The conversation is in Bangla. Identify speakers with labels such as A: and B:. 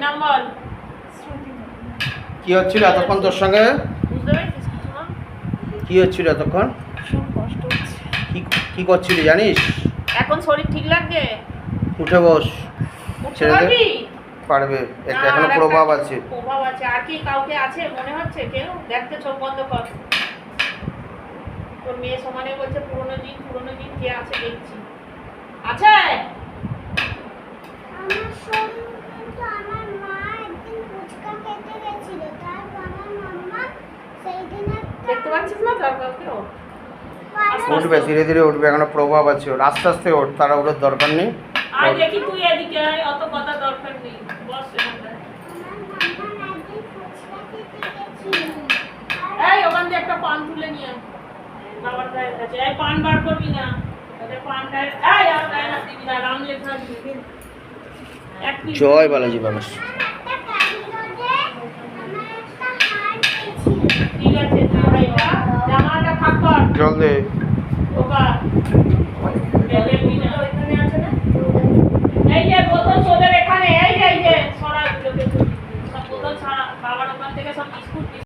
A: নাম বল।
B: কি হচ্ছিল এতক্ষণ তোর সঙ্গে?
A: বুঝতে পেরেছিস কিছু না?
B: কি হচ্ছিল এতক্ষণ?
C: ভীষণ কষ্ট হচ্ছে।
B: কি করছিলি জানিস?
A: এখন শরীর ঠিক লাগছে?
B: উঠে বস।
A: উঠতে
B: ছেড়ে দে।
A: পারবি?
B: পারবে,
A: না,
B: এখনো
A: আর
B: প্রভাব
A: একটা
B: আছে।
A: প্রভাব আছে। আর কি কাউকে আছে মনে হচ্ছে কেউ? দেখতে চোখ বন্ধ কর। তোর মেয়ে সমানে বলছে পুরনো দিন কে আছে দেখছি। আছে?
D: আমার শরীর কিন্তু আমার মা একদিন ফুচকা খেতে গেছিল, তারপর আমার মাম্মা সেই দিন
A: দেখতে পাচ্ছিস না তোর কাউকে?
B: উঠবে, ধীরে ধীরে উঠবে, এখনো প্রভাব আছে ওর। আস্তে আস্তে ওঠ, তারা ওঠার দরকার নেই।
A: আয় দেখি তুই এদিকে আয়, অত কথা দরকার নেই। বস এখানটায়।
D: আমার মাম্মা একদিন ফুচকা খেতে গেছিল।
A: এই ওখান থেকে একটা পান তুলে নিয়ে আয়। বাবার গায়ের কাছে। এই পান বার করবি না। ওদের পান গায়ে এই আর গায়ে না দিবি না, রাম লেখা দিবি। এক পিস।
B: জয় বালাজি বাবা।
D: একটা কারিগরে আমার একটা হার দিয়েছিল।
A: ঠিক আছে তুই ভাইটা জামাটা ফাঁক কর।
B: জল দে।
A: ওকা।